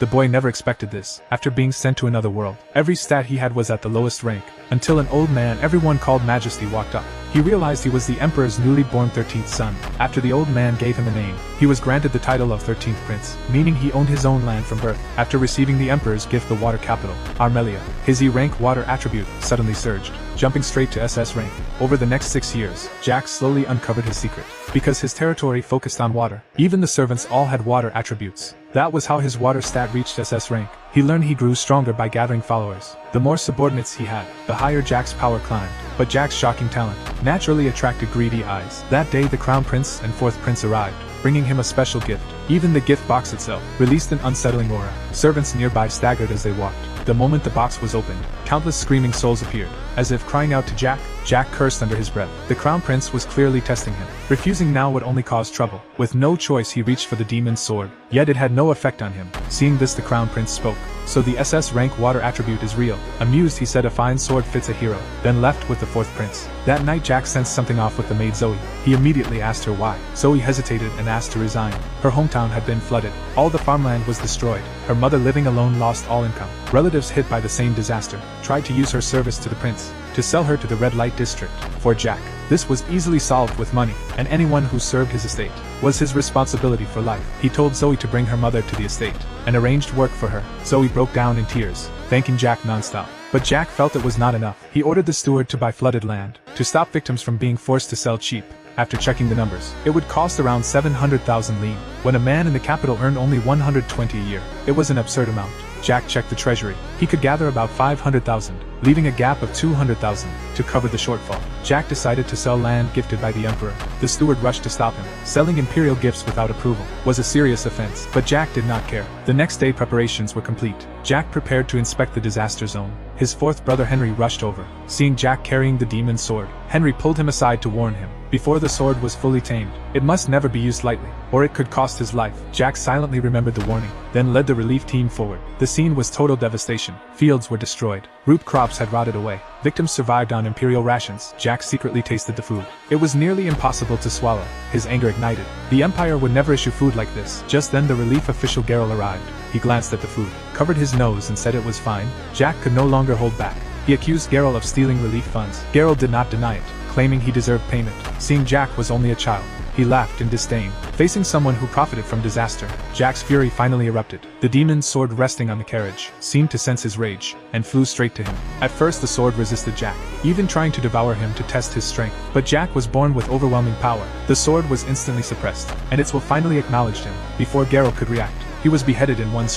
The boy never expected this. After being sent to another world, every stat he had was at the lowest rank, until an old man everyone called Majesty walked up. He realized he was the Emperor's newly born 13th son. After the old man gave him a name, he was granted the title of 13th Prince, meaning he owned his own land from birth. After receiving the Emperor's gift, the water capital, Armelia, his E-rank water attribute suddenly surged, jumping straight to SS rank. Over the next 6 years, Jack slowly uncovered his secret. Because his territory focused on water, even the servants all had water attributes. That was how his water stat reached SS rank. He learned he grew stronger by gathering followers. The more subordinates he had, the higher Jack's power climbed. But Jack's shocking talent naturally attracted greedy eyes. That day the Crown Prince and 4th Prince arrived, bringing him a special gift. Even the gift box itself released an unsettling aura. Servants nearby staggered as they walked. The moment the box was opened, countless screaming souls appeared, as if crying out to Jack. Jack cursed under his breath. The Crown Prince was clearly testing him. Refusing now would only cause trouble. With no choice, he reached for the demon's sword, yet it had no effect on him. Seeing this, the Crown Prince spoke. So the SS rank water attribute is real. Amused, he said, a fine sword fits a hero, then left with the 4th Prince. That night Jack sensed something off with the maid Zoe. He immediately asked her why. Zoe hesitated and asked to resign. Her hometown had been flooded. All the farmland was destroyed. Her mother, living alone, lost all income. Relatives hit by the same disaster tried to use her service to the prince to sell her to the red light district. For Jack, this was easily solved with money, and anyone who served his estate was his responsibility for life. He told Zoe to bring her mother to the estate and arranged work for her. Zoe broke down in tears, thanking Jack nonstop. But Jack felt it was not enough. He ordered the steward to buy flooded land to stop victims from being forced to sell cheap. After checking the numbers, it would cost around 700,000 lien, when a man in the capital earned only 120 a year. It was an absurd amount. Jack checked the treasury. He could gather about 500,000, leaving a gap of 200,000 to cover the shortfall. Jack decided to sell land gifted by the Emperor. The steward rushed to stop him. Selling imperial gifts without approval was a serious offense, but Jack did not care. The next day preparations were complete. Jack prepared to inspect the disaster zone. His 4th brother Henry rushed over. Seeing Jack carrying the demon's sword, Henry pulled him aside to warn him. Before the sword was fully tamed, it must never be used lightly, or it could cost his life. Jack silently remembered the warning, then led the relief team forward. The scene was total devastation. Fields were destroyed. Root crops had rotted away. Victims survived on imperial rations. Jack secretly tasted the food. It was nearly impossible to swallow. His anger ignited. The Empire would never issue food like this. Just then the relief official Geralt arrived. He glanced at the food, covered his nose and said it was fine. Jack could no longer hold back. He accused Geralt of stealing relief funds. Geralt did not deny it, claiming he deserved payment. Seeing Jack was only a child, he laughed in disdain. Facing someone who profited from disaster, Jack's fury finally erupted. The demon's sword resting on the carriage seemed to sense his rage, and flew straight to him. At first the sword resisted Jack, even trying to devour him to test his strength. But Jack was born with overwhelming power. The sword was instantly suppressed, and its will finally acknowledged him. Before Geralt could react, he was beheaded in one stroke.